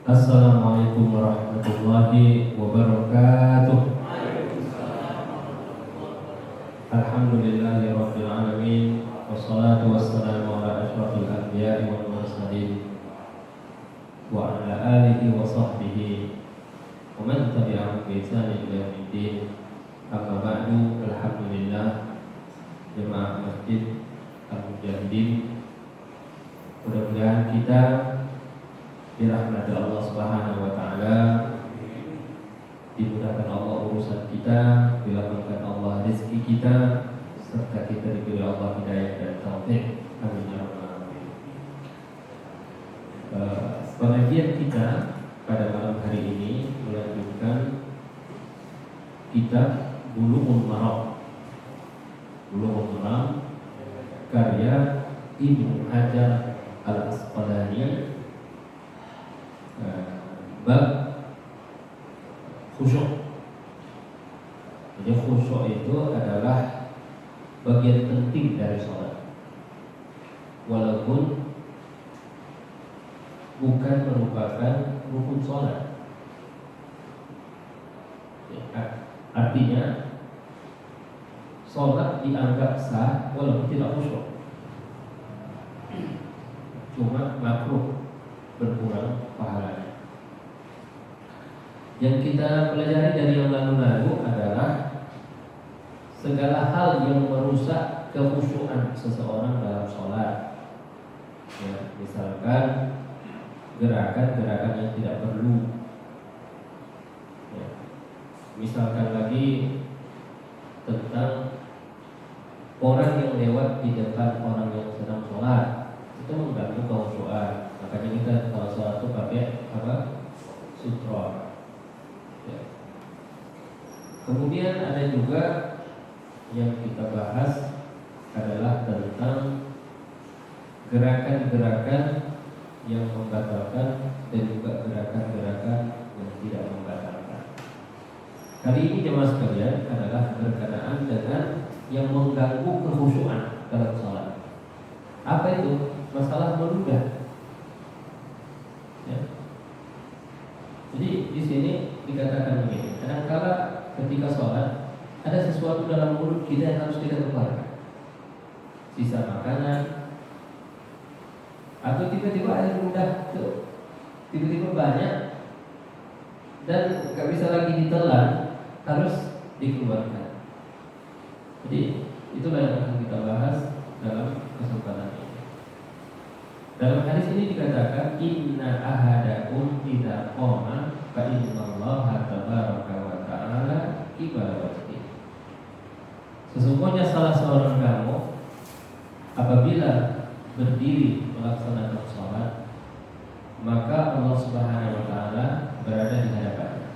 Assalamualaikum warahmatullahi wabarakatuh. Alhamdulillahirabbil alamin wassalatu wassalamu ala asyrofil anbiya'i wal mursalin wa ala alihi wa sahbihi wa man tabi'ahum bi ihsanin ila yaumiddin. Amma ba'du. Alhamdulillah, jemaah Masjid Al-Mujahidin, mudah-mudahan kita dirahmati Allah Subhanahu wa taala, dimudahkan Allah urusan kita, dilapangkan Allah rezeki kita, serta kita diberi Allah hidayah dan taufik. Amin ya rabbal alamin. Pengajian kita pada malam hari ini melanjutkan kitab Bulughul Maram. Bulughul Maram karya Ibnu Hajar Al-Asqalani, bab khusyuk. Jadi khusyuk itu adalah bagian penting dari sholat, walaupun bukan merupakan rukun sholat. Artinya sholat dianggap sah walaupun tidak khusyuk, cuma makruh, berkurang pahalanya. Yang kita pelajari dari yang lalu-lalu adalah segala hal yang merusak kekhusyuan seseorang dalam sholat. Ya, misalkan gerakan-gerakan yang tidak perlu. Ya, misalkan lagi tentang orang yang lewat di depan orang yang sedang sholat, itu mengganggu kekhusyuan. Makanya kita kalau sholat itu pakai apa? Sutra. Ya. Kemudian ada juga yang kita bahas adalah tentang gerakan-gerakan yang membatalkan dan juga gerakan-gerakan yang tidak membatalkan. Kali ini jemaah sekalian adalah berkenaan dengan yang mengganggu kekhusyuan dalam sholat. Apa itu? Masalah meludah. Ya. Jadi di sini dikatakan begini, kadang-kala ketika sholat ada sesuatu dalam mulut kita yang harus kita keluarkan, sisa makanan, atau tiba-tiba air ludah tuh tiba-tiba banyak dan nggak bisa lagi ditelan, harus dikeluarkan. Jadi itulah yang akan kita bahas dalam kesempatan ini. Dalam hadis ini dikatakan, inna ahadakum idza qama fa innallaha tabaraka wa ta'ala qibala wajhi. Sesungguhnya salah seorang kamu apabila berdiri melaksanakan sholat, maka Allah Subhanahu wa taala berada di hadapannya.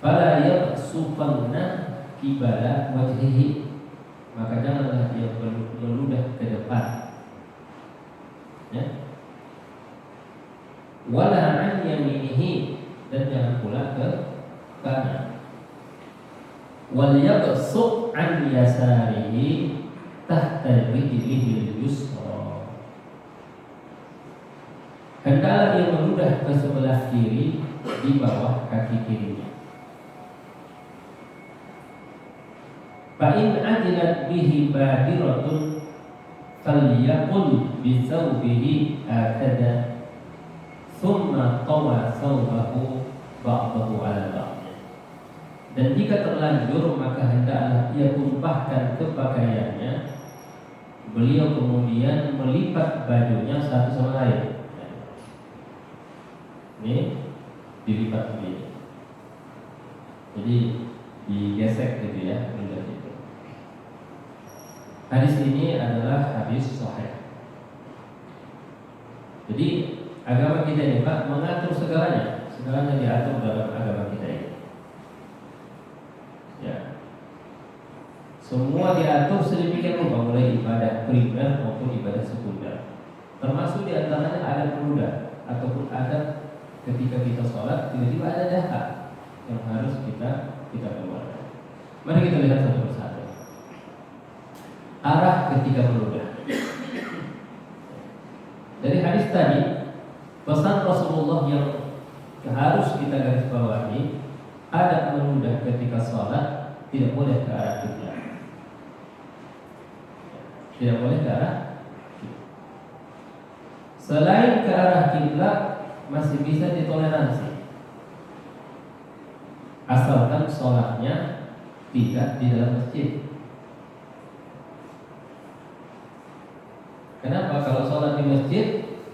Fala yabsuqanna qibala wajhihi, maka janganlah dia meludah ke depan. Ya. Wala an yaminihi, dan jangan pula ke kanan. Wal yabsuq an yasarihi tahta rijlihi al-yusra. Hendaklah dia meludah ke sebelah kiri di bawah kaki kirinya. Fa'in ajilat bihi badiratun falyaqul bisawbihi akada thumma tawa sawbahu ba'dahu ala ba'd. Dan jika terlanjur maka hendaklah ia tumpahkan ke pakaiannya. Beliau kemudian melipat bajunya satu sama lain. Ini dilipat begini, jadi digesek gitu ya, menjadi. Hadis ini adalah hadis sahih. Jadi agama kita ini Pak mengatur segalanya diatur dalam agama kita ini. Ya, semua diatur sedemikian rupa, mulai ibadah primer maupun ibadah sekunder. Termasuk diantaranya ada peludah ataupun ada ketika kita sholat tiba-tiba ada dahak yang harus kita keluarkan. Mari kita lihat satu persatu. Arah ketika meludah. harus kita garis bawahi, adab menunda ketika sholat tidak boleh ke arah kiblat. Tidak boleh ke arah kiblat. Selain ke arah kiblat masih bisa ditoleransi, asalkan sholatnya tidak di dalam masjid. Kenapa? Kalau sholat di masjid,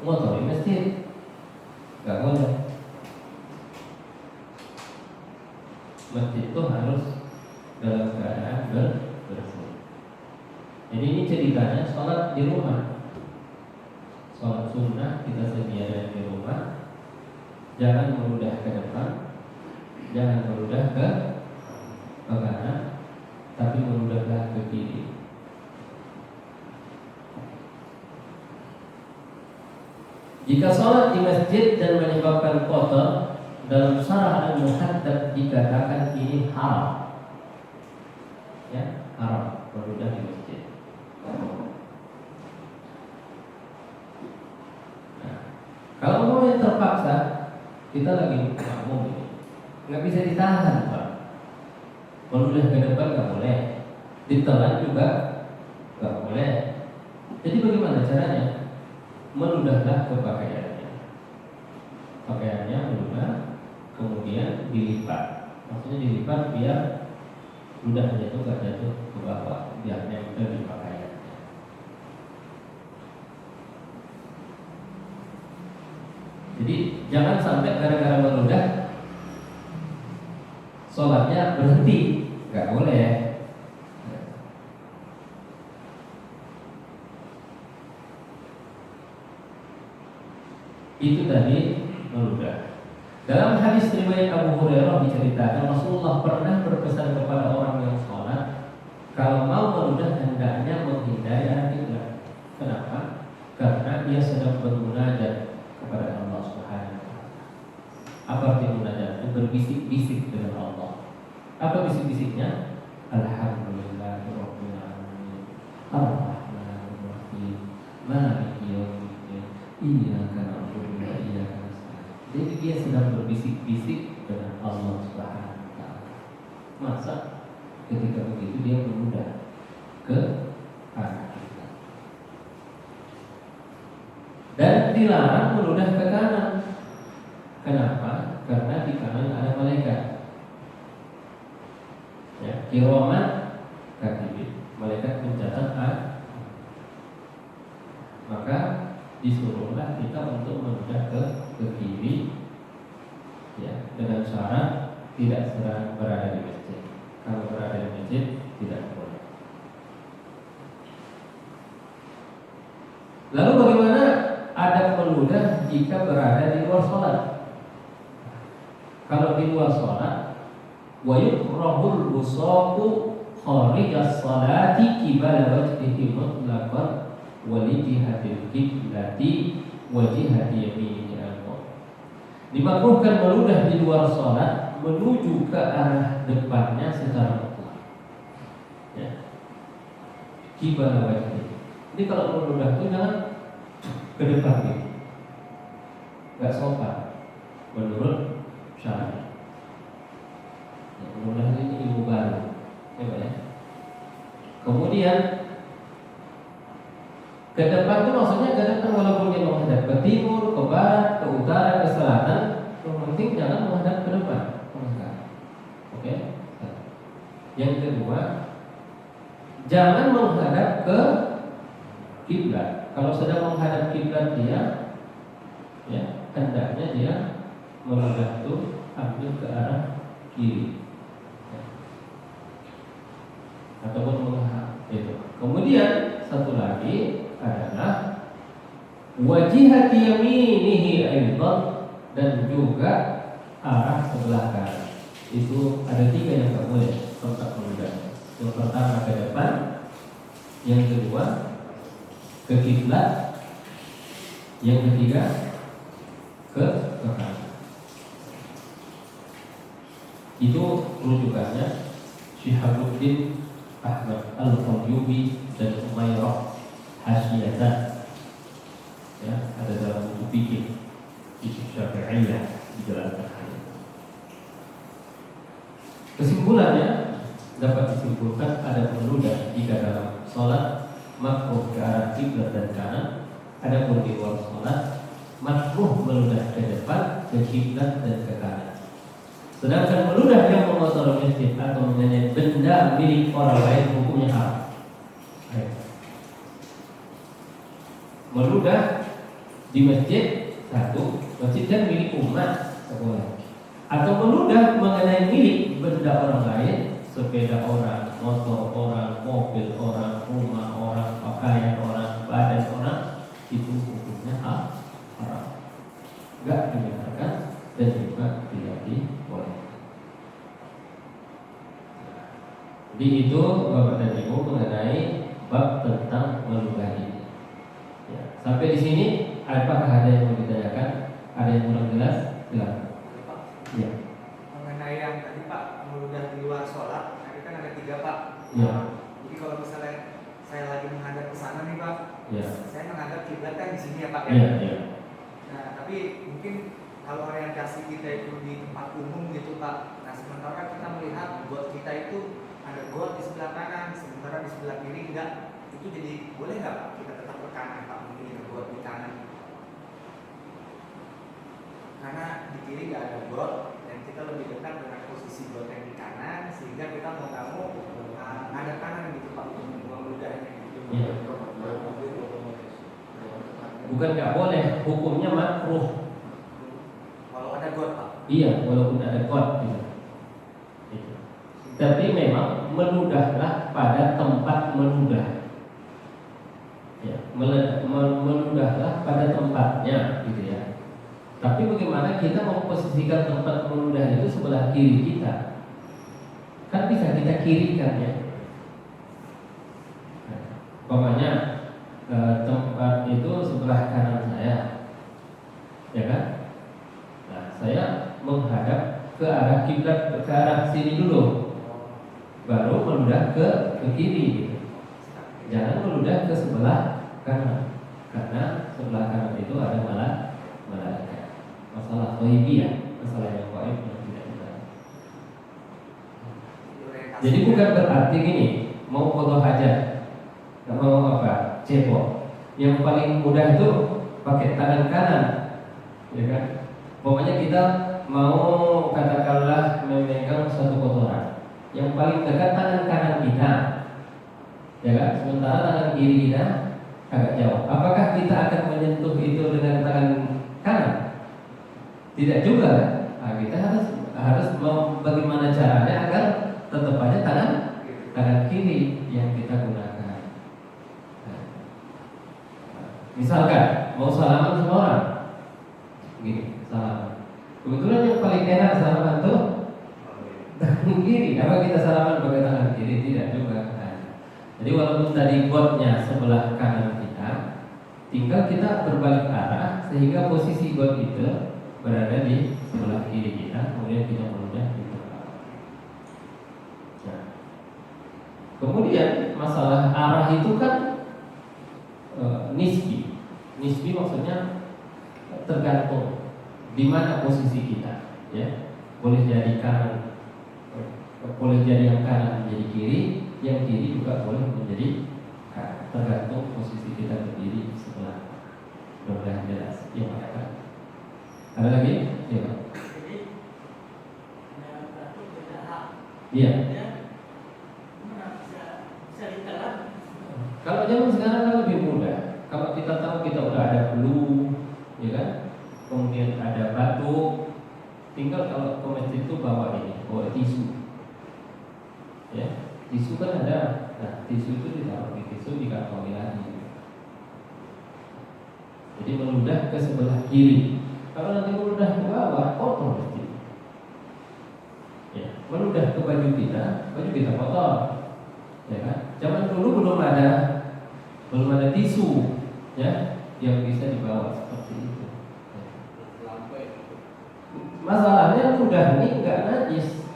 ngotori masjid, nggak boleh. Masjid itu harus dalam keadaan bersih. Jadi ini ceritanya sholat di rumah. Sholat sunnah kita sediakan di rumah. Jangan meludah ke depan, jangan meludah ke kanan, tapi meludahlah ke kiri. Jika sholat di masjid dan menyebabkan kotor, dalam syarah al-muhaddab dikatakan ini haram. Ya, haram meludah di masjid. Nah, kalau mau yang terpaksa, kita lagi makmum ini, nggak bisa ditahan, Pak. Meludah ke depan nggak boleh, ditelan juga nggak boleh. Jadi bagaimana caranya? Meludahlah ke pakaiannya. Pakaiannya meludah, kemudian dilipat. Maksudnya dilipat biar ludahnya itu gak jatuh ke bawah, biar nempel di pakaiannya. Jadi jangan sampai gara-gara meludah sholatnya berhenti, gak boleh. Itu tadi meludah. Dalam hadis riwayat Abu Hurairah diceritakan Rasulullah pernah berpesan kepada orang yang sholat, kalau mau meludah hendaknya menghindari arah kiblat. Kenapa? Karena dia sedang bermunajat kepada Allah Subhanahu wa taala. Apa arti munajat? Itu berbisik-bisik dengan Allah. Apa bisik-bisiknya? Alhamdulillahirabbil alamin, Ar-Rahmanir Rahim, Maliki yaumiddin, Iyyaka na'budu wa iyyaka nasta'in. Jadi dia sedang berbisik-bisik dengan Allah Subhanahu wa taala. Masa ketika begitu dia meludah ke arah kita. Dan dilarang meludah ke kanan. Kenapa? Karena di kanan ada malaikat. Ya, kiraman katibin, malaikat mencatat maka disuruhlah kita untuk meludah ke kiri, ya, dengan syarat tidak sedang berada di masjid. Kalau berada di masjid tidak boleh. Lalu bagaimana adab meludah jika berada di luar sholat? Kalau di luar sholat, wa yukrahul busaqu kharijas sholati qibala wajhihi mutlaqan wali jihatil kiblati wajihati yaminihi al-qiblah. Dimakruhkan meludah di luar sholat menuju ke arah depannya secara mutlak. Ya. Qibala wajhihi. Jadi kalau meludah itu jangan ke depan gitu. Enggak sopan menurut syariat. Ya, meludah ini ilmu baru. Ya. Kemudian ke depan itu maksudnya ke depan walaupun dia menghadap ke timur, ke barat, ke utara, ke selatan, yang penting jangan menghadap ke depan. Oke? Yang kedua, jangan menghadap ke kiblat. Kalau sedang menghadap kiblat dia, ya, hendaknya dia meludah itu ambil ke arah kiri, ya. Ataupun menghadap itu. Kemudian satu lagi adalah wajihati yaminihi aidan, dan juga arah sebelah kanan. Itu ada 3 yang tak boleh tempat meludah. Yang pertama ke depan, yang kedua ke kiblat, yang ketiga ke kanan. Itu rujukannya Syihabuddin Ahmad Al-Qayyubi dan Umairah Hasyiyatan. Ya, ada dalam buku fikih Syafi'iyah dijelaskan. Kesimpulannya dapat disimpulkan ada meludah jika dalam sholat makruh ke arah kiblat dan kanan, adapun di luar sholat makruh meludah ke depan, ke kiblat dan ke kanan. Sedangkan meludah yang mengotori masjid atau mengenai benda milik orang lain hukumnya haram. Meludah di masjid, satu, masjid kan milik umat, sekolah. Atau meludah mengenai milik benda orang lain, sepeda orang, motor orang, mobil orang, rumah orang, pakaian orang, badan orang, itu hukumnya haram, enggak dibenarkan dan juga tidak dibolehkan. Jadi itu Bapak dan Ibu mengenai bab tentang meludah ini. Ya, sampai di sini apakah ada yang mau ditanyakan? Ada yang kurang jelas? Silakan. Ya. Mengenai yang tadi Pak, meludah di luar sholat, tadi kan ada 3 Pak. Ya. Jadi kalau misalnya saya lagi menghadap ke sana nih Pak, Ya. saya menghadap kiblat kan di sini ya Pak. Ya, ya. Nah, tapi mungkin kalau orientasi kita itu di tempat umum gitu Pak. Nah, sementara kita melihat got kita itu ada got di sebelah kanan, sementara di sebelah kiri enggak. Itu jadi boleh nggak Pak kita tetap ke kanan Pak, mungkin ada got di kanan? Karena di kiri nggak ada got dan kita lebih dekat dengan posisi got yang di kanan, sehingga kita mau nggak mau ada kanan gitu Pak untuk memudahnya gitu. Ya. Bukan nggak boleh, hukumnya makruh. Kalau ada got Pak. Iya, walaupun ada got gitu. Tapi memang meludahlah pada tempat meludah. Ya, meludahlah pada tempatnya gitu ya. Tapi bagaimana kita memposisikan tempat meludah itu sebelah kiri kita? Kan bisa kita kirikan ya. Umpamanya tempat itu sebelah kanan saya, ya kan? Nah, saya menghadap ke arah kiblat, ke arah sini dulu, baru meludah ke kiri gitu. Jangan meludah ke sebelah kanan, karena sebelah kanan itu ada malaikat. Masalah ghaibiyah, masalah yang gaib yang tidak kita. Jadi bukan berarti gini, mau foto hajat, mau apa, cebok. Yang paling mudah itu pakai tangan kanan, ya kan? Pokoknya kita mau katakanlah memegang satu kotoran, yang paling dekat tangan kanan kita, ya kan? Sementara tangan kiri kita agak jauh. Apakah kita akan menyentuh itu dengan tangan kanan? Tidak juga. Nah, kita harus bagaimana caranya agar tetap aja tangan kiri yang kita gunakan. Nah, misalkan mau salaman sama orang, gini, salaman. Kebetulan yang paling enak salaman tuh tangan kiri. Apa kita salaman pakai tangan kiri? Tidak juga. Nah, jadi walaupun tadi gotnya sebelah kanan kita, tinggal kita berbalik arah sehingga posisi got itu berada di sebelah kiri kita, kemudian kita meludah di belakang. Nah, kemudian masalah arah itu kan nisbi. Nisbi maksudnya tergantung di mana posisi kita, ya. Boleh jadi kanan, boleh jadi yang kanan menjadi kiri, yang kiri juga boleh menjadi kanan, tergantung posisi kita berdiri sebelah. Mudah-mudahan jelas, ya Pak. Ada lagi? Iya Pak. Jadi berarti beda hak. Iya. Bisa ditelan. Kalau zaman sekarang kan lebih mudah. Kalau kita tahu kita udah ada blue, ya kan? Kemudian ada batu, tinggal kalau ke masjid itu bawa tisu. Ya, tisu kan ada. Nah, tisu itu ditaruh di tisu dikantongi lagi. Jadi meludah ke sebelah kiri. Kalau nanti meludah ke bawah, kotor masjid. Ya, meludah ke baju kita kotor. Ya kan? Zaman dulu belum ada tisu, ya, yang bisa dibawa seperti itu. Ya. Masalahnya ludah ini nggak najis,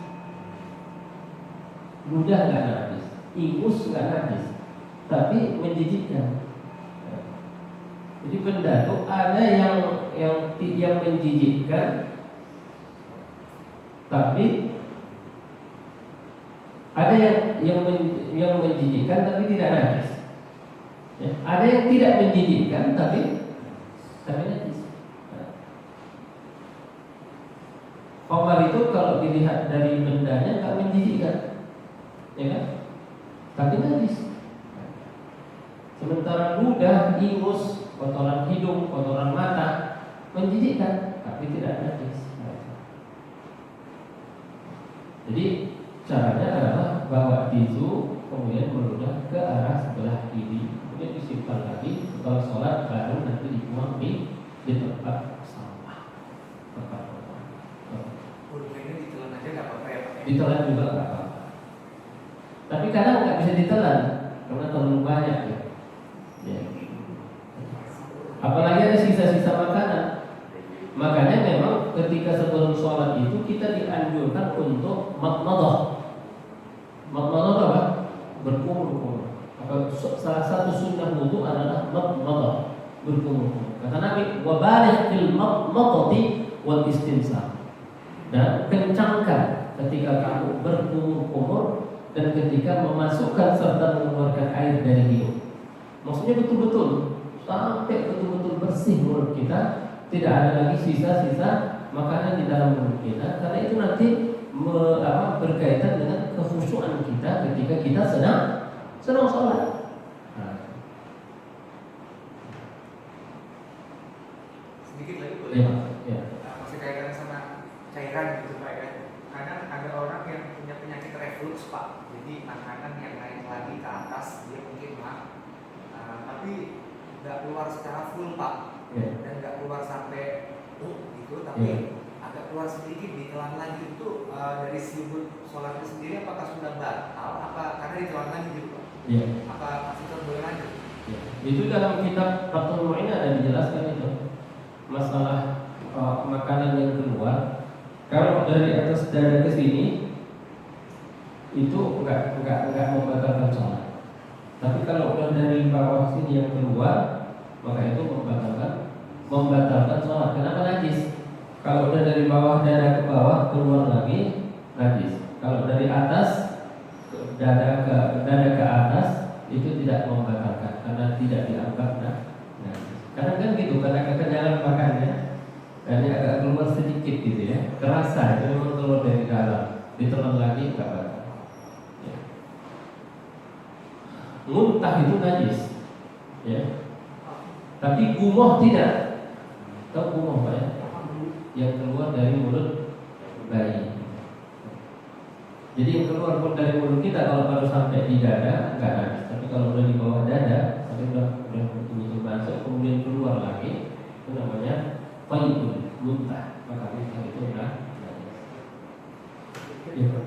ludah nggak najis, ingus nggak najis, tapi menjijikkan. Ya. Jadi benda itu ada yang menjijikkan, tapi Ada yang menjijikkan tapi tidak najis. Ya, ada yang tidak menjijikkan tapi najis. Khamar itu kalau dilihat dari bendanya nggak menjijikkan, ya kan? Tapi najis. Sementara ludah, ingus, kotoran hidung, kotoran mata menjijikkan, tapi tidak najis. Jadi caranya adalah bawa tisu, kemudian meludah ke arah sebelah kiri, kemudian disimpan lagi. Setelah sholat baru nanti dibuang di tempat sampah, tempat kotor. Ini ditelan aja nggak apa-apa ya Pak? Ditelan juga nggak apa-apa. Tapi kadang nggak bisa ditelan karena terlalu banyak ya. Ya. Apalagi ada sisa-sisa makanan. Makanya memang ketika sebelum sholat itu kita dianjurkan untuk madmadah. Madmadah apa? Berkumur-kumur. Salah satu sunnah wudu adalah madmadah, berkumur-kumur. Kata Nabi, wabaligh fil madmadati wal istinsar. Dan kencangkan ketika kamu berkumur-kumur dan ketika memasukkan serta mengeluarkan air dari hidung. Maksudnya betul-betul sampai betul-betul bersih mulut kita. Tidak ada lagi sisa-sisa makanan di dalam mulut kita, karena itu nanti berkaitan dengan kekhusyuan kita ketika kita sedang sholat. Sedikit lagi boleh? Ya, ya. Masih kaitan sama cairan gitu Pak ya. Kadang ada orang yang punya penyakit reflux Pak. Jadi makanan yang naik lagi ke atas dia mungkin tapi nggak keluar secara full Pak. Dan nggak keluar sampai gitu, tapi agak keluar sedikit ditelan lagi. Itu dari sudut sholatnya sendiri apakah sudah batal? Apa karena ditelan lagi gitu Pak? Apa masih tetap boleh lanjut? Itu dalam kitab Fathul Mu'in ada dijelaskan itu masalah makanan yang keluar. Kalau dari atas dada ke sini itu enggak membatalkan sholat. Tapi kalau udah dari bawah sini yang keluar, maka itu membatalkan sholat. Kenapa najis? Kalau udah dari bawah dada ke bawah keluar lagi najis. Kalau dari atas dada ke atas itu tidak membatalkan karena tidak dianggap najis. Karena kan gitu, karena kekenyangan makannya dan ini agak keluar sedikit gitu ya, kerasa itu memang keluar dari dalam, ditelan lagi nggak batal. Ya. Muntah itu najis, ya. Tapi gumoh tidak. Tahu gumoh Pak ya? Yang keluar dari mulut bayi. Jadi yang keluar pun dari mulut kita kalau baru sampai di dada enggak najis. Tapi kalau udah di bawah dada, tapi udah betul-betul masuk kemudian keluar lagi, itu namanya qaidun, muntah. Maka itu udah najis. Iya Pak.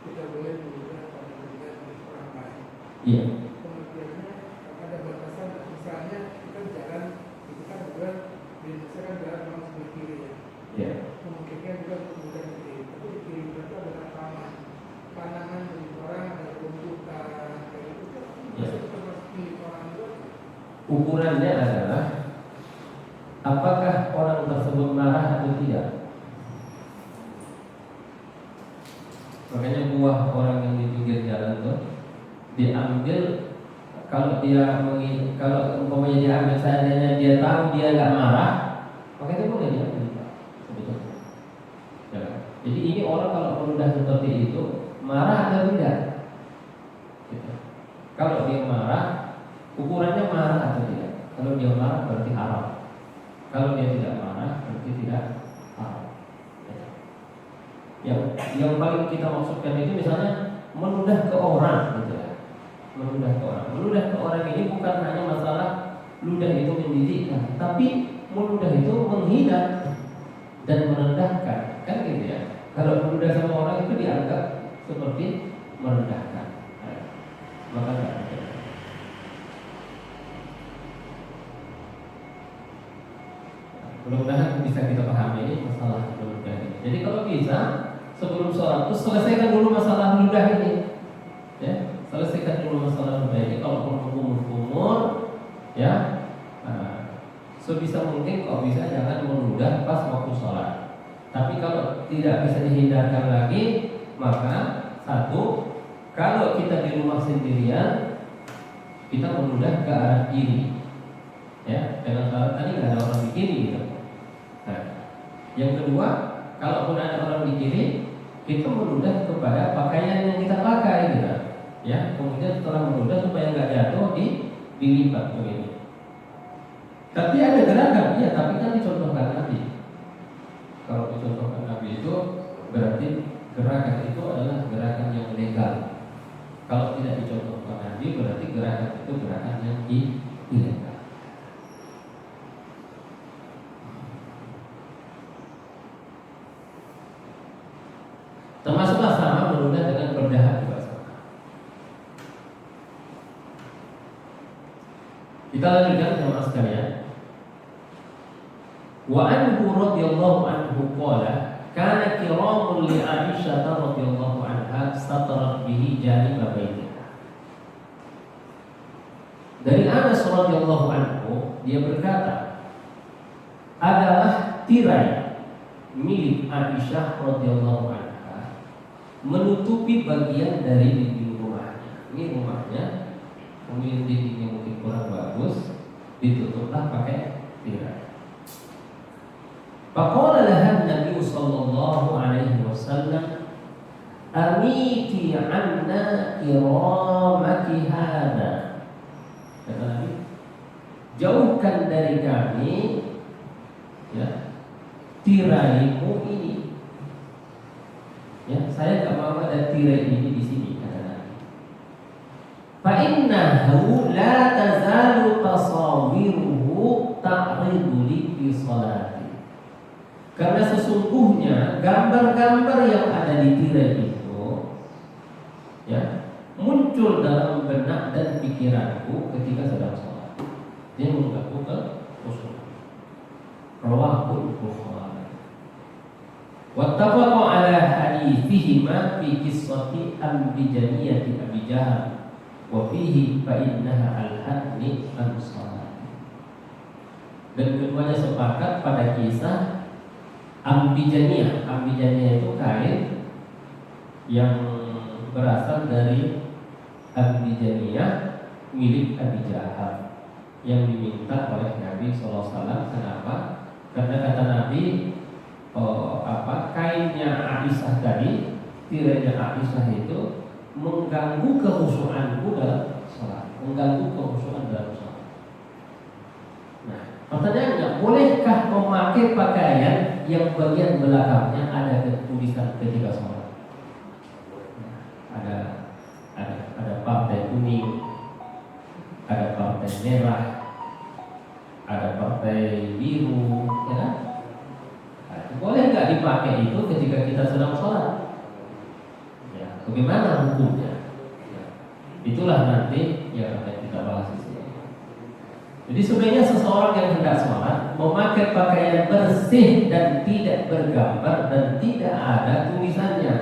Kita boleh menggunakan pendidikan orang lain. Iya. Kemudiannya ada batasan, misalnya kita jalan, itu kan juga di Indonesia kan jalan memang sebelah kiri ya. Iya. Memungkinkan juga untuk menggunakan kiri. Tapi di kiri itu ada tanaman dari orang, ada rumputan, kayak gitu kan. Bisa termasuk di orang juga. Ukurannya adalah apakah orang tersebut marah atau tidak. Makanya buah orang yang di pinggir jalan itu diambil kalau umpamanya diambil seandainya dia tahu dia nggak marah, maka itu boleh diambil sebetulnya. Ya. Jadi ini orang kalau meludah seperti itu marah atau tidak? Gitu. Kalau dia marah, ukurannya marah atau tidak? Kalau dia marah berarti haram. Kalau dia tidak marah berarti tidak haram. Yang paling kita maksudkan itu misalnya meludah ke orang gitu ya. Meludah ke orang ini bukan hanya masalah ludah itu menjijikkan, tapi meludah itu menghina dan merendahkan, kan gitu ya. Kalau meludah sama orang itu dianggap seperti merendahkan. Maka tidak ada. Mudah-mudahan bisa kita pahami ini masalah ludah ini. Jadi kalau bisa sebelum sholat itu selesaikan dulu masalah ludah ini, ya. Selesaikan dulu masalah ludah ini. Kalau kumur-kumur, ya, sebisa mungkin kalau bisa jangan meludah pas waktu sholat. Tapi kalau tidak bisa dihindarkan lagi, maka satu, kalau kita di rumah sendirian, kita menunda ke arah kiri, ya, dengan syarat tadi nggak ada orang di kiri gitu. Nah, yang kedua, kalaupun ada orang di kiri, kita menunda kepada pakaian yang kita pakai gitu, ya. Kemudian setelah menunda supaya nggak jatuh dilipat begini. Tapi ada gerakan, ya, tapi kan dicontohkan Nabi. Kalau dicontohkan Nabi itu berarti gerakan itu adalah gerakan yang legal. Kalau tidak dicontohkan Nabi berarti gerakan itu gerakan yang ilegal. Termasuklah sama menunda dengan berdahak juga sama. Kita lanjutkan jemaah sekalian. Wa anhu radhiyallahu anhu qala kana kiramun li Aisyah radhiyallahu anha satarat bihi janib baitiha. Dari Anas radhiyallahu anhu dia berkata, adalah tirai milik Aisyah radhiyallahu anha menutupi bagian dari dinding rumahnya. Ini rumahnya kemudian dindingnya mungkin kurang bagus, ditutuplah pakai tirai. Faqala laha Nabi sallallahu alaihi wasallam, amiti anna kiramaki hada. Kata Nabi, jauhkan dari kami, ya, tiraimu ini. Ya, saya tak mau ada tirai ini di sini, kata Nabi. Fa innahu la tazalu tasawiruhu ta'ridu li fi salati. Karena sesungguhnya gambar-gambar yang ada di tirai itu, ya, muncul dalam benak dan pikiranku ketika sedang sholat. Dia mengganggu ke khusyuk. Rawahul Bukhari. Wattafaqu ala hadithihima fi qissati ambijaniyati Abi Jahal wa fihi fa innaha al-hadni an-salat. Dan keduanya sepakat pada kisah Ambijaniyah. Ambijaniyah itu kain yang berasal dari Ambijaniyah milik Abi Jahal yang diminta oleh Nabi SAW. Kenapa? Karena kata Nabi, kainnya Aisyah tadi, tirainya Aisyah itu mengganggu kehusuanku dalam sholat, mengganggu kehusuan dalam sholat. Nah, pertanyaannya, bolehkah memakai pakaian yang bagian belakangnya ada tulisan ketika sholat? Ada partai kuning, ada partai merah, ada partai biru, ya kan? Boleh nggak dipakai itu ketika kita sedang sholat? Ya, bagaimana hukumnya? Ya, itulah nanti yang akan kita bahas di sini. Jadi sebenarnya seseorang yang hendak sholat memakai pakaian bersih dan tidak bergambar dan tidak ada tulisannya.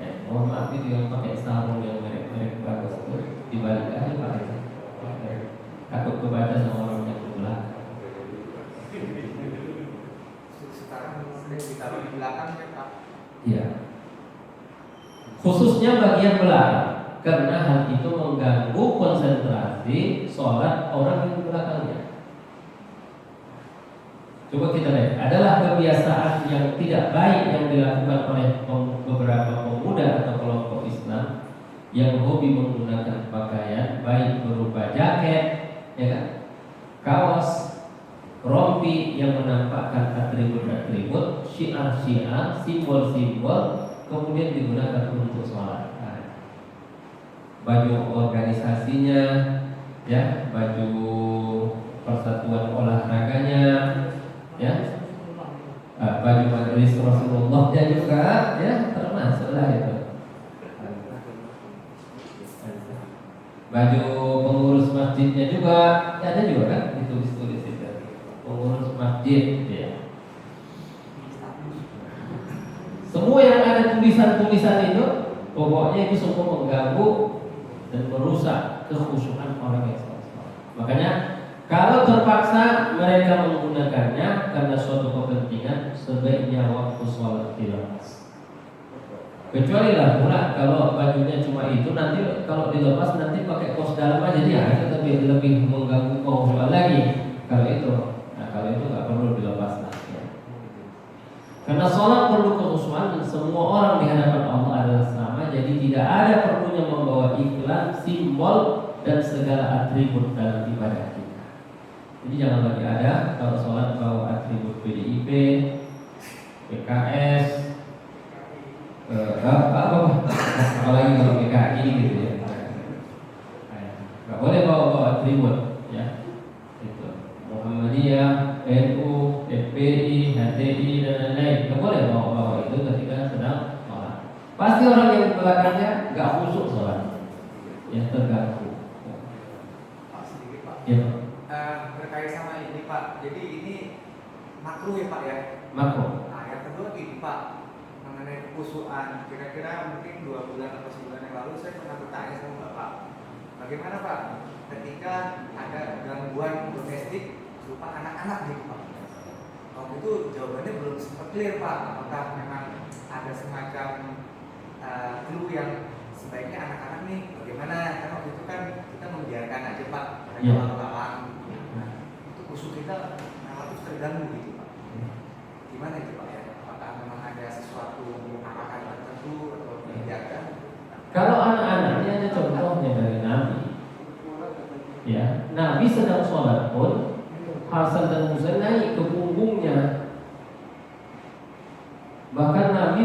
Ya, mohon maaf itu yang pakai sarung yang merek-merek bagus itu dibalik aja pakai. Takut kebaca sama orang yang berbelakang. Sekarang sering ditaruh di belakang ya Pak. Iya. Khususnya bagian belakang, karena hal itu mengganggu konsentrasi sholat orang yang di belakangnya. Coba kita lihat, adalah kebiasaan yang tidak baik yang dilakukan oleh beberapa pemuda atau kelompok Islam yang hobi menggunakan pakaian baik berupa jaket, ya kan, kaos, rompi yang menampakkan atribut-atribut, syiar-syiar, simbol-simbol, kemudian digunakan untuk sholat. Baju organisasinya, ya, baju persatuan olahraganya, ya, baju majelis Rasulullah juga, ya, termasuklah itu. Baju pengurus masjidnya juga, ya, ada juga kan ditulis-tulis itu, pengurus masjid, ya. Semua yang ada tulisan-tulisan itu, pokoknya itu semua mengganggu dan merusak kekhusyukan orang yang sholat. Makanya kalau terpaksa mereka menggunakannya karena suatu kepentingan, sebaiknya waktu sholat dilepas. Kecuali lah pula kalau bajunya cuma itu, nanti kalau dilepas nanti pakai kaos dalam aja dia itu lebih mengganggu khusyuk lagi. Kalau itu, nah kalau itu nggak perlu dilepas lah. Ya. Karena sholat perlu kekhusyuan dan semua orang di hadapan Allah adalah sama, jadi tidak ada perlunya membawa iklan, simbol dan segala atribut dalam ibadah kita. Jadi jangan lagi ada kalau sholat bawa atribut PDIP, PKS. Apalagi kalau PKI gitu ya, nggak boleh bawa atribut ya. Itu Muhammadiyah, NU, FPI, HTI dan lain-lain nggak boleh bawa itu ketika sedang sholat. Pasti orang yang belakangnya nggak khusyuk sholat, ya terganggu. Pak sedikit Pak. Ya. Terkait sama ini Pak. Jadi ini makruh ya Pak ya. Makruh. Nah yang kedua gini Pak. Mengenai kekhusyuan, kira-kira mungkin 2 bulan atau sebulan yang lalu saya pernah bertanya sama Bapak, bagaimana Pak ketika ada gangguan domestik berupa anak-anak gitu Pak? Waktu itu jawabannya belum sempat clear Pak, apakah memang ada semacam clue yang sebaiknya anak-anak nih bagaimana? Karena waktu itu kan kita membiarkan aja Pak, ada kawan-kawan. Nah, itu khusyuk kita relatif terganggu gitu Pak. Gimana itu Pak ya? Memang ada sesuatu arahan tertentu atau kebijakan? Kalau anak-anak ini ada contohnya dari Nabi. Ya, Nabi sedang sholat pun Hasan dan Husain naik ke punggungnya. Bahkan Nabi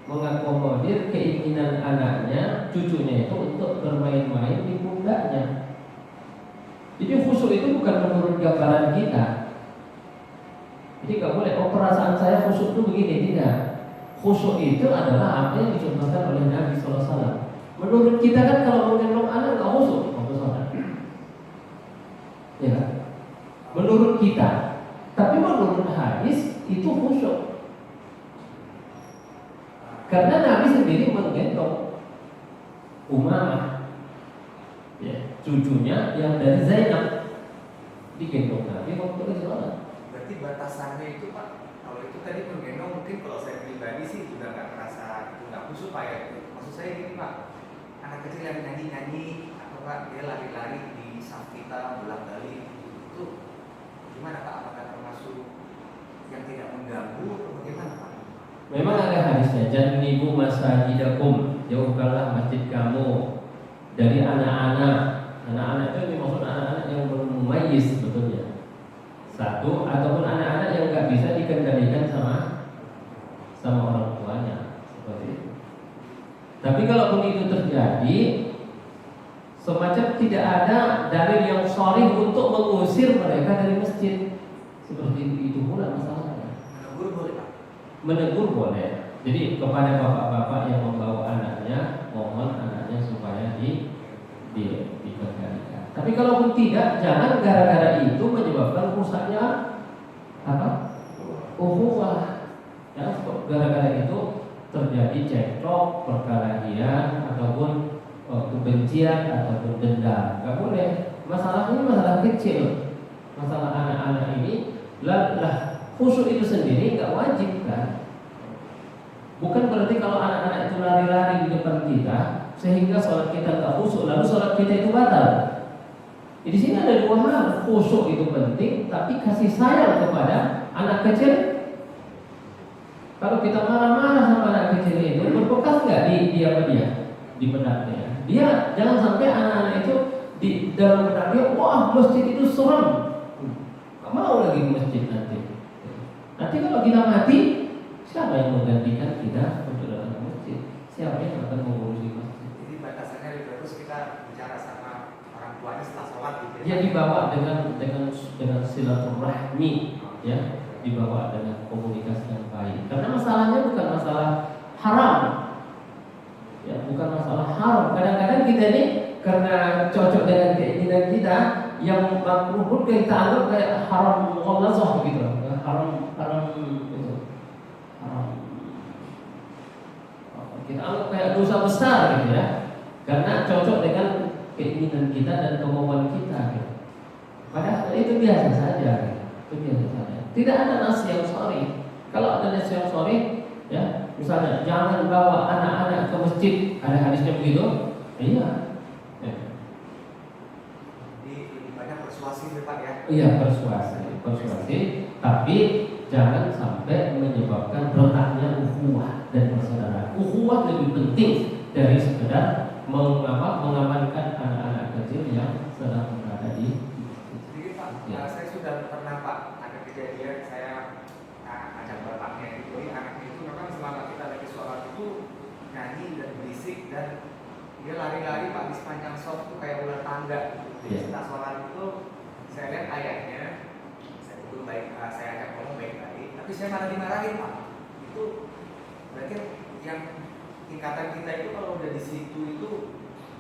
mengakomodir keinginan anaknya, cucunya itu untuk bermain-main di pundaknya. Jadi khusyuk itu bukan menurut gambaran kita. Jadi nggak boleh, perasaan saya khusyuk itu begini, tidak. Khusyuk itu adalah apa yang dicontohkan oleh Nabi SAW. Menurut kita kan kalau menggendong anak nggak khusyuk waktu sholat, ya. Menurut kita, tapi menurut hadis itu khusyuk. Karena Nabi sendiri menggendong Umamah, ya, cucunya yang dari Zainab, digendong Nabi waktu sholat. Berarti batasannya itu Pak, kalau itu tadi menggendong mungkin kalau saya pribadi sih juga nggak merasa itu nggak khusyuk Pak ya. Maksud saya gini Pak, anak kecil yang nyanyi-nyanyi atau Pak dia lari-lari di saf kita bolak-balik itu gimana Pak? Apakah termasuk yang tidak mengganggu atau bagaimana Pak? Memang ada hadisnya, jannibu masajidakum, jauhkanlah masjid kamu dari anak-anak. Anak-anak itu dimaksud anak-anak yang belum mumayyiz sebetulnya. Satu, ataupun anak-anak yang nggak bisa dikendalikan sama orang tuanya, seperti itu. Tapi kalaupun itu terjadi, semacam tidak ada dalil yang sharih untuk mengusir mereka dari masjid. Seperti itu pula masalahnya. Menegur boleh Pak? Menegur boleh. Jadi kepada bapak-bapak yang membawa anaknya, mohon anaknya supaya dikendalikan. Tapi kalaupun tidak, jangan gara-gara itu menyebabkan rusaknya apa? Ukhuwah. Ya, gara-gara itu terjadi cekcok, perkelahian ataupun kebencian ataupun dendam. Gak boleh. Masalah ini masalah kecil. Masalah anak-anak ini lah khusyuk itu sendiri nggak wajib kan? Bukan berarti kalau anak-anak itu lari-lari di depan kita sehingga sholat kita nggak khusyuk, lalu sholat kita itu batal. Di sini ada dua hal, khusyuk itu penting, tapi kasih sayang kepada anak kecil. Kalau kita marah-marah sama anak kecil itu, berbekas nggak di benaknya? Dia jangan sampai anak-anak itu di dalam benak dia, wah masjid itu serem, nggak mau lagi ke masjid nanti. Nanti kalau kita mati, siapa yang menggantikan kita untuk datang ke masjid? Siapa yang akan mengurusi masjid? Jadi batasannya lebih bagus kita bicara sama orang tuanya setelah sholat gitu ya. Ya dibawa dengan silaturahmi, ya, dibawa dengan komunikasi yang baik. Karena masalahnya bukan masalah haram, ya, bukan masalah haram. Kadang-kadang kita ini karena cocok dengan keinginan kita, yang makruh pun kita anggap kayak haram ghalazah gitu, haram itu, haram. Kita anggap kayak dosa besar gitu ya, karena cocok dengan keinginan kita dan kemauan kita gitu. biasa saja. Itu biasa saja. Tidak ada nas yang sorry. Kalau ada nas yang sorry, ya, misalnya jangan bawa anak-anak ke masjid, ada hadisnya begitu. Iya. Ya. Jadi lebih banyak persuasi ya Pak ya. Iya, persuasi, tapi jangan sampai menyebabkan retaknya ukhuwah dan persaudaraan. Ukhuwah lebih penting dari sekedar mengamankan anak-anak kecil yang sedang berada di Jadi Pak, Ya. saya sudah pernah Pak ada kejadian saya ajak bapaknya itu, jadi anaknya itu memang selama kita lagi sholat itu nyanyi dan berisik dan dia lari-lari Pak di sepanjang shop itu kayak ular tangga. Jadi Ya. setelah sholat itu saya lihat ayahnya, saya itu baik, saya ajak ngomong baik-baik, tapi saya malah dimarahin Pak. Itu berarti yang tingkatan kita itu kalau udah di situ itu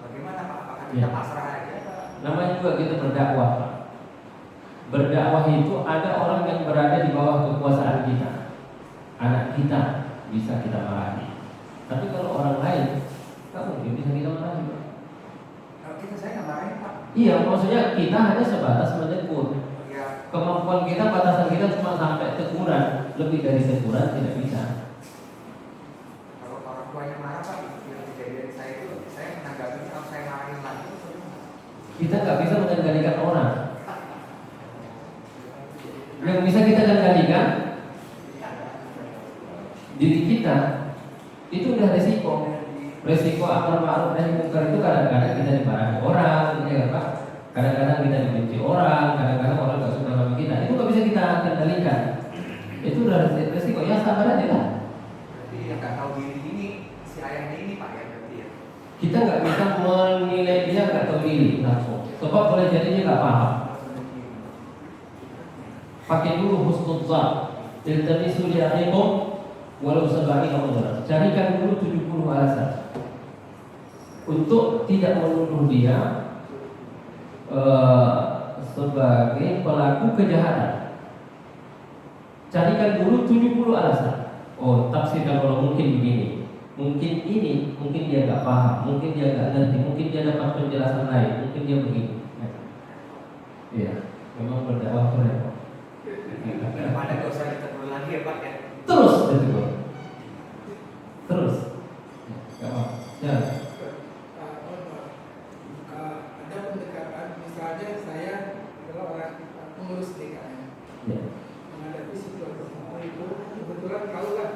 bagaimana Pak? Apakah kita Ya. pasrah aja Pak? Namanya juga kita berdakwah, Pak. Berdakwah itu ada orang yang berada di bawah kekuasaan kita. Anak kita bisa kita marahi. Tapi kalau orang lain, nggak mungkin bisa kita marahi, Pak. Kalau kita saya nggak marahin Pak. Iya, maksudnya kita hanya sebatas menegur. Ya, Kemampuan kita, batasan kita cuma sampai teguran. Lebih dari teguran tidak bisa. kalau orang tuanya marah Pak, yang kejadian saya itu saya menanggapinya kalau saya marahin lagi itu bagaimana? Kita nggak bisa mengendalikan orang. Yang bisa kita kendalikan diri kita. Itu udah resiko. Resiko amar ma'ruf nahi munkar itu kadang-kadang kita dimarahi orang, ya kan Pak? Kadang-kadang kita dibenci orang, kadang-kadang orang nggak suka sama kita. Itu nggak bisa kita kendalikan. Itu udah resiko. Ya sabar aja lah. Berarti yang nggak tahu diri ini si ayahnya ini Pak ya berarti ya. Kita nggak bisa menilai dia nggak tahu diri langsung. Sebab boleh jadi dia nggak paham. Pakai dulu husnul dzan. Iltamisu li akhikum walau sab'ina udhra. Carikan dulu 70 alasan untuk tidak menuduh dia sebagai pelaku kejahatan. Carikan dulu 70 alasan. Oh, tafsirkan kalau mungkin begini, mungkin ini, mungkin dia nggak paham, mungkin dia nggak ngerti, mungkin dia dapat penjelasan lain, mungkin dia begini. Iya, memang berdakwah itu repot. Daripada nggak usah ditegur lagi ya Pak ya. Terus ditegur. Terus. Ya, nggak apa. Ya. Ada pendekatan, misalnya saya adalah orang pengurus DKM Ya. menghadapi situasi seperti itu, kebetulan kalau lah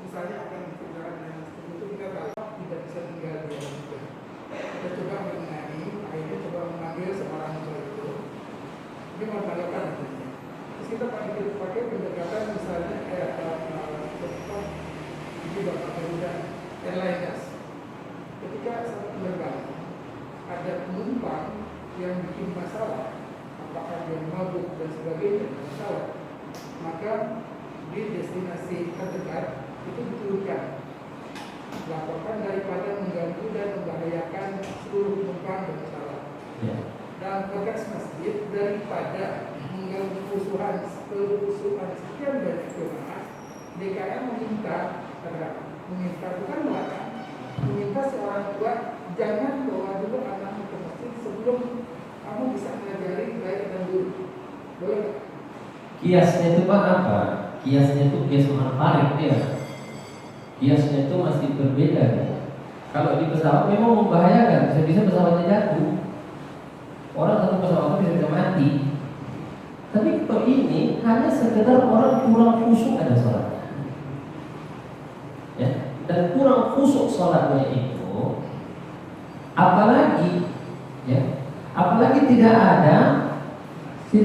misalnya akan dikeluarkan dengan seperti itu, kita tahu tidak bisa tinggal di dalam itu. Kita coba mengenai, akhirnya coba mengambil seorang tua itu, ini merupakan nantinya. Terus kita pakai pendekatan misalnya ini Bapak Garuda Airlines. Ketika saat penerbangan ada penumpang yang bikin masalah, apakah dia mabuk dan sebagainya di pesawat, maka di destinasi terdekat itu diturunkan, laporkan daripada mengganggu dan membahayakan seluruh penumpang dan pesawat. Ya. Dalam konteks masjid, daripada mengganggu kerusuhan sekian banyak jemaah, DKM meminta bukan melarang, meminta seorang tua jangan bawa dulu anakmu ke masjid sebelum kamu bisa mengajari baik dan buruk. Boleh nggak? Kiasnya itu Pak apa? Kiasnya itu kias manfaat dia. Kiasnya itu masih berbeda kan? Kalau di pesawat memang membahayakan, bisa-bisa pesawatnya jatuh. Orang satu pesawat itu bisa mati. Tapi kalau ini hanya sekedar orang kurang khusyuk ada sholatnya. Ya, dan kurang khusyuk sholatnya itu, apalagi tidak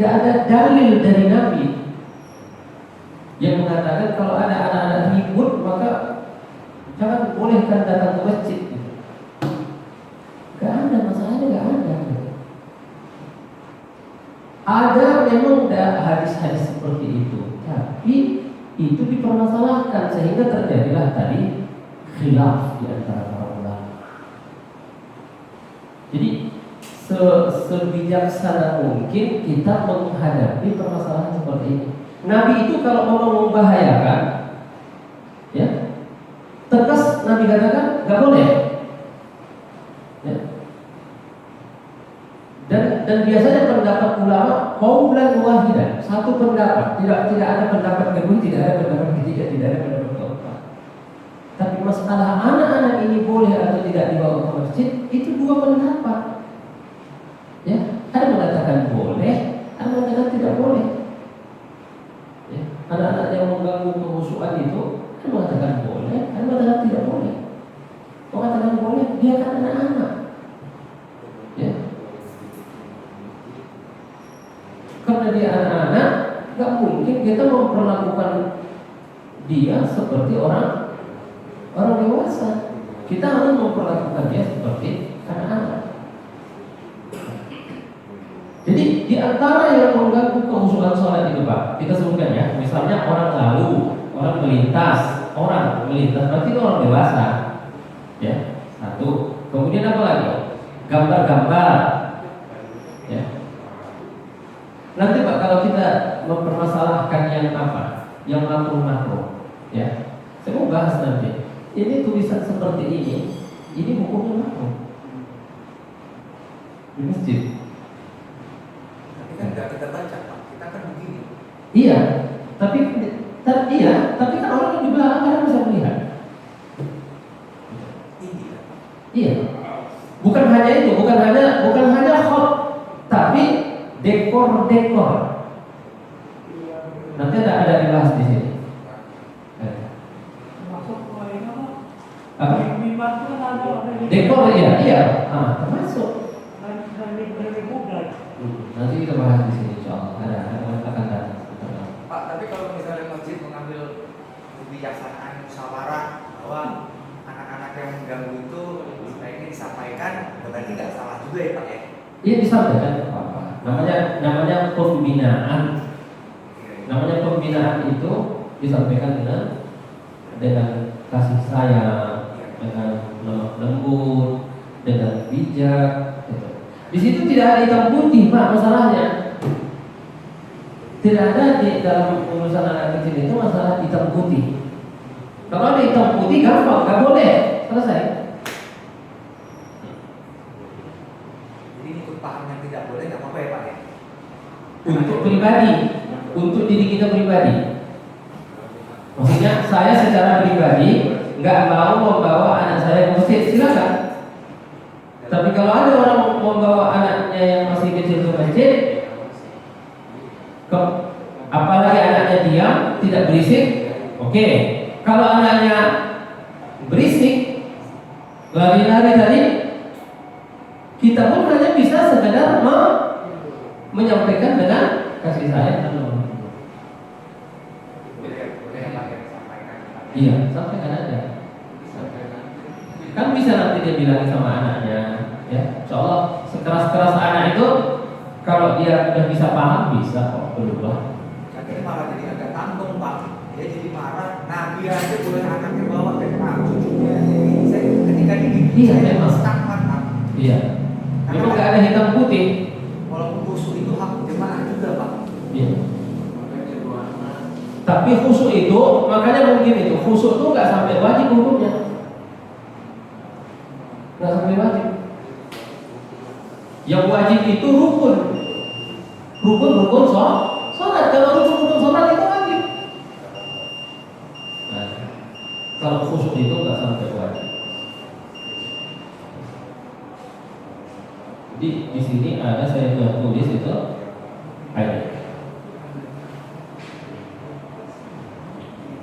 ada dalil dari Nabi yang mengatakan kalau ada anak-anak ribut maka jangan bolehkan datang ke masjid. Gak ada masalahnya, gak ada. Ada memang hadis-hadis seperti itu, tapi itu dipermasalahkan sehingga terjadilah tadi khilaf di antara para ulama. Jadi sebijaksana mungkin kita menghadapi permasalahan seperti ini. Nabi itu kalau mau membahayakan, ya tegas Nabi katakan nggak boleh. Ya. Dan biasanya pendapat ulama qaulan wahidan, satu pendapat, tidak ada pendapat kedua, tidak ada pendapat ketiga, tidak ada pendapat keempat. Tapi masalah anak-anak ini boleh atau tidak dibawa ke masjid itu dua pendapat. Ya, ada mengatakan boleh, ada mengatakan tidak boleh. Ya, anak-anak yang mengganggu kehusuan itu ada mengatakan boleh, ada mengatakan tidak boleh. Mengatakan boleh, dia kan anak-anak. Ya. Karena dia anak-anak, nggak mungkin kita memperlakukan dia seperti orang dewasa. Kita harus memperlakukan dia seperti anak-anak. Jadi di antara yang mengganggu kehusuan sholat itu Pak, kita sebutkan ya, misalnya orang lalu, orang melintas, berarti itu orang dewasa. Ya, satu. Kemudian apa lagi? Gambar-gambar. Ya. Nanti Pak kalau kita mempermasalahkan yang apa? Yang makruh-makruh, ya. Saya mau bahas nanti. Ini tulisan seperti ini hukumnya makruh di masjid. Tapi kan nggak kita baca Pak, kita kan begini. Iya, tapi kan orang di belakang kan bisa melihat. Iya. Bukan hanya itu, bukan hanya khot, tapi dekor. Nanti ada dibahas di sini. Masuk ke ini Apa? mimbar itu kan ada Dekor iya. Termasuk. dari budaya. Nanti kita bahas di sini insyaallah. Akan datang. Pak, tapi kalau misalnya masjid mengambil kebijaksanaan musyawarah bahwa anak-anak yang mengganggu itu sebaiknya disampaikan, berarti nggak salah juga ya Pak ya? Iya disampaikan apa? Namanya pembinaan. Namanya pembinaan itu disampaikan dengan kasih sayang, dengan lemah lembut, dengan bijak. Gitu. Di situ tidak ada hitam putih Pak masalahnya. Tidak ada di dalam urusan anak kecil itu masalah hitam putih. Kalau ada hitam putih gampang, nggak boleh, selesai. Jadi ikut paham yang tidak boleh nggak apa-apa ya Pak ya? Untuk pribadi, untuk diri kita pribadi. Maksudnya saya secara pribadi nggak mau membawa anak saya ke masjid, silakan. Tapi kalau ada orang membawa anaknya yang masih kecil ke masjid, apalagi anaknya diam, tidak berisik, oke. Kalau anaknya berisik, lari-lari tadi, kita pun hanya bisa sekedar menyampaikan dengan kasih sayang dan lemah lembut. Iya, sampaikan aja. Kan bisa nanti dia bilang sama anaknya, ya. Insyaallah sekeras-keras anak itu, kalau dia udah bisa paham, bisa kok berubah. Tapi malah jadi agak tanggung Pak. Dia jadi marah. Nabi aja boleh anaknya bawa ke cucunya. Jadi saya ketika dididik Iya, saya memang. setakman Pak. Iya. Memang nggak ada hitam putih. Walaupun khusyuk itu hak jemaah juga Pak. Iya. Tapi khusyuk itu, makanya mungkin itu khusyuk itu nggak sampai wajib hukumnya. Nggak sampai wajib. Yang wajib itu rukun sholat. Kalau rukun sholat itu wajib. Nah, kalau khusyuk itu nggak sampai wajib. Di sini ada saya tulis itu ayat.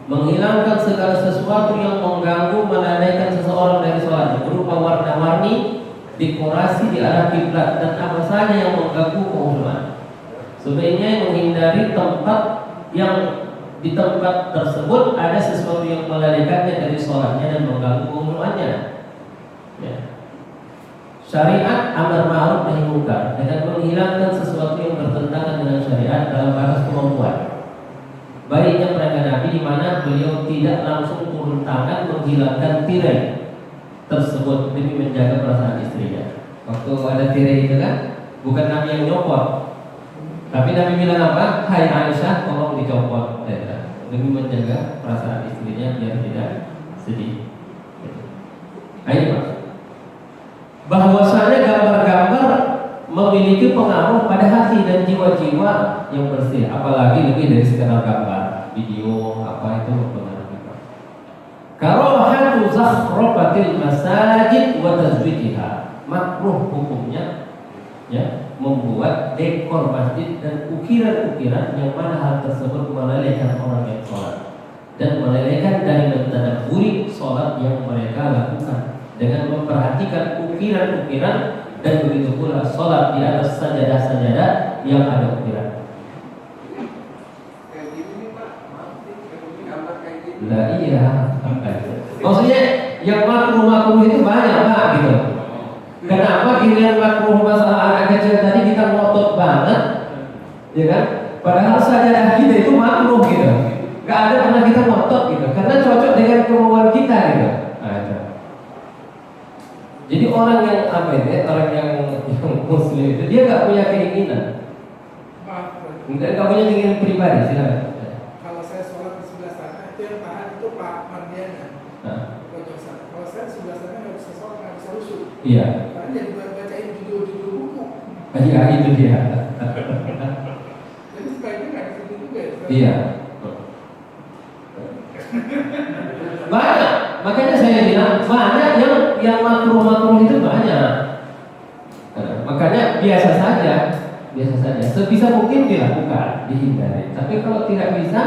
Menghilangkan segala sesuatu yang mengganggu, melalaikan seseorang dari sholatnya, berupa warna-warni, dekorasi di arah kiblat dan apa saja yang mengganggu kehusuan. Sebaiknya menghindari tempat yang di tempat tersebut ada sesuatu yang melalaikannya dari sholatnya dan mengganggu kehusuannya. Ya. Syariat amar ma'ruf nahi munkar dengan menghilangkan sesuatu yang bertentangan dengan syariat dalam batas kemampuan. Baiknya perangkat Nabi di mana beliau tidak langsung turun tangan menghilangkan tirai tersebut demi menjaga perasaan istrinya. Waktu ada tirai itu kan, bukan Nabi yang nyopot, tapi Nabi bilang apa? Hai Aisyah, tolong dicopot, demi menjaga perasaan istrinya biar tidak sedih. Ayo Pak. Bahwasanya gambar-gambar memiliki pengaruh pada hati dan jiwa-jiwa yang bersih, apalagi lebih dari sekedar gambar, video, apa itu mempengaruhi. Karahatu zakhrafatil masajid wa tazwijiha, makruh hukumnya ya, membuat dekor masjid dan ukiran-ukiran yang mana hal tersebut melelehkan orang yang sholat dan melelehkan dari mentadabburi sholat yang mereka lakukan dengan memperhatikan ukiran-ukiran, dan begitu pula sholat di atas sajadah-sajadah yang ada ukiran. Kayak gini nih Pak, maaf nih, gambar kayak gini. Lah iya, maksudnya yang makruh-makruh itu banyak Pak gitu. Kenapa giliran makruh masalah anak kecil tadi kita ngotot banget, ya kan? Padahal sajadah kita itu makruh gitu. Gak ada pernah kita ngotot gitu, karena cocok dengan kemauan kita gitu. Nah, itu. Jadi orang yang apa ini, orang yang muslim itu dia gak punya keinginan, Maaf, Pak. gak punya keinginan pribadi. Silakan. Kalau saya sholat di sebelah sana, itu yang tahan itu Pak Mardiana. Nah, Pojok sana. Kalau saya di sebelah sana nggak bisa sholat, nggak bisa rusuh. iya, Karena jadi bacain judul-judul buku. iya itu dia. Jadi sebaiknya nggak di situ juga ya. Iya. Banyak, makanya saya bilang banyak yang makruh-makruh itu banyak. Makanya biasa saja, sebisa mungkin dilakukan, dihindari. Tapi kalau tidak bisa,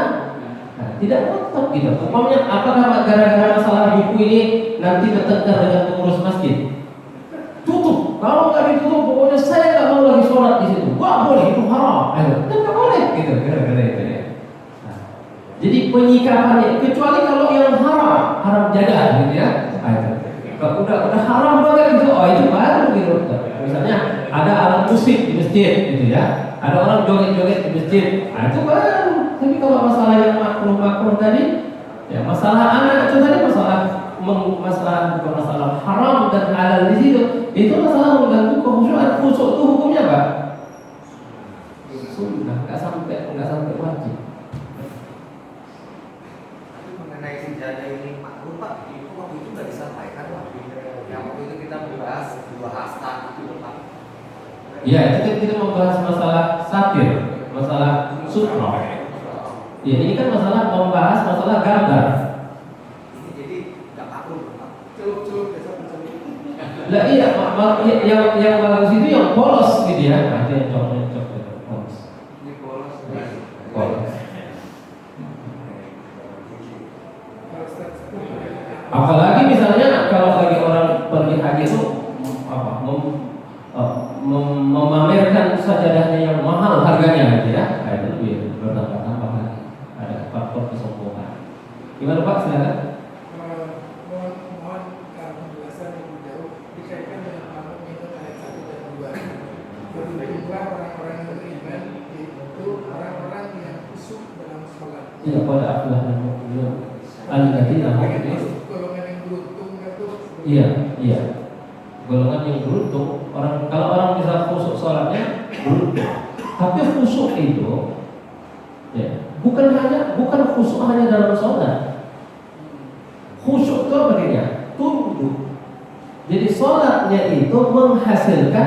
nah, tidak ngotot gitu. Umpamanya apakah gara-gara masalah buku ini nanti bertengkar dengan pengurus masjid? Tutup, kalau nggak ditutup pokoknya saya nggak mau lagi sholat di situ. Wah boleh, itu haram. Ayo, nggak boleh gitu, kira-kira itu ya. Jadi penyikapannya, kecuali kalau yang haram jadah gitu ya. Kalau udah haram banget itu, oh itu baru gitu. Misalnya ada alat musik di masjid gitu ya, ada orang joget-joget di masjid, nah itu baru. Tapi kalau masalah yang makruh tadi, ya masalah anak itu tadi bukan masalah haram dan halal di situ, itu masalah mengganggu kekhusyuan. Khusyuk itu hukumnya apa? Sunnah, nggak sampai wajib. Mengenai sejadah ini makruh Pak, itu waktu itu nggak disampaikan Pak. Yang waktu itu kita membahas dua hasta itu Pak. Ya, itu kan kita membahas masalah satir, masalah sutra. Ya, ini kan membahas masalah gambar. Ini jadi nggak makruh Pak. Celup-celup besok mencelup. Lah iya, yang bagus itu yang polos gitu ya. Ada yang cocok gitu, polos. Ini bolos. Polos. Kalau Ustaz, Apalagi misalnya kalau lagi orang pergi haji itu apa? Memamerkan sajadahnya yang mahal harganya gitu ya. Nah, itu lebih bertambah-tambah lagi. Ada faktor kesombongan. Gimana Pak? Silakan. mohon penjelasan yang lebih jauh dikaitkan dengan makna minum ayat 1 dan 2. Berjumlah orang-orang yang beriman, yaitu orang-orang yang khusyuk dalam sholat. Iya, pada aflah dan mu'minun alladzina hum fi. Golongan yang beruntung itu. Iya. Golongan yang beruntung, kalau orang bisa khusyuk sholatnya beruntung. Tapi khusyuk itu ya, bukan khusyuk hanya dalam sholat. Khusyuk itu apa dia? Tunduk. Jadi sholatnya itu menghasilkan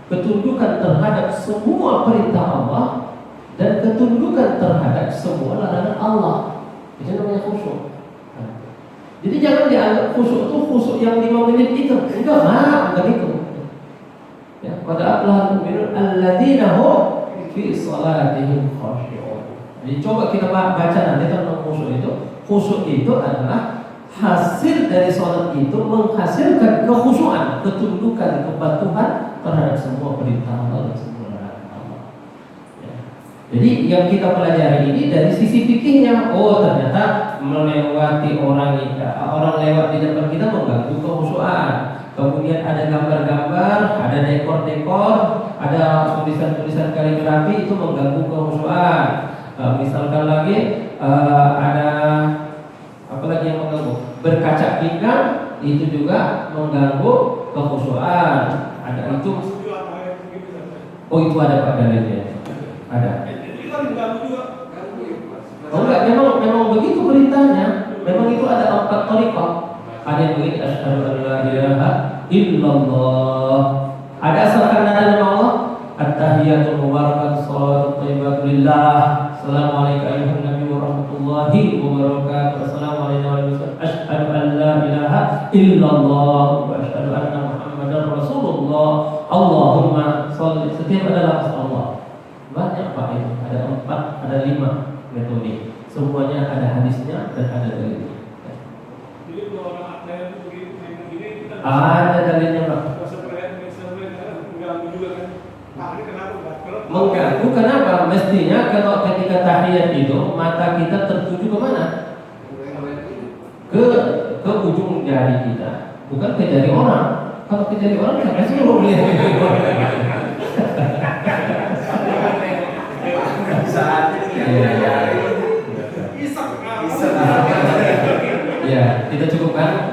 ketundukan terhadap semua perintah Allah dan ketundukan terhadap semua larangan Allah. Itu namanya khusyuk. Jadi jangan dianggap khusyuk itu khusyuk yang 5 menit itu. Enggak, bukan itu. Ya, pada aflahul mu'minun alladzina hum fi shalatihim khashi'un. Jadi coba kita baca nanti tentang khusyuk itu. Khusyuk itu adalah hasil dari sholat itu menghasilkan kekhusyuan, ketundukan, kepatuhan terhadap semua perintah Allah dan semua larangan Allah. Ya. Jadi yang kita pelajari ini dari sisi fikihnya, oh ternyata melewati orang lewat di depan kita mengganggu kekhusyuan. Kemudian ada gambar-gambar, ada dekor-dekor, ada tulisan-tulisan kaligrafi itu mengganggu kekhusyuan. Misalkan lagi ada apa lagi yang mengganggu? Berkaca pinggang itu juga mengganggu kekhusyuan. Ada itu. Oh itu ada Pak dalilnya. Ada. Oh enggak, memang begitu perintahnya. Memang itu ada 4 thariqah. Ada yang begini, asyhadu an la ilaha illallah Ada asalkan nada nama Allah. At-tahiyatul mubarakatuh salawatu thayyibatu lillah. Assalamualaikum ayuhan nabi wa rahmatullahi wa barakatuh. Assalamualaikum warahmatullahi wabarakatuh. Asyhadu an la ilaha illallah wa asyhadu anna Muhammadar Rasulullah. Allahumma sholli. Setiap ada lafaz Allah. Banyak Pak itu. Ada 4, ada 5 metode. Semuanya ada hadisnya dan ada dalilnya. Jadi kalau orang ada yang begini kita Ada dalilnya Pak. mengganggu juga kan. Nah, ini kenapa Pak? Mengganggu kenapa? Mestinya kalau ketika tahiyat itu mata kita tertuju ke mana? Ke ujung jari kita, bukan ke jari orang. Kalau ke jari orang sampai seluruh lihat. Ya, kita cukupkan.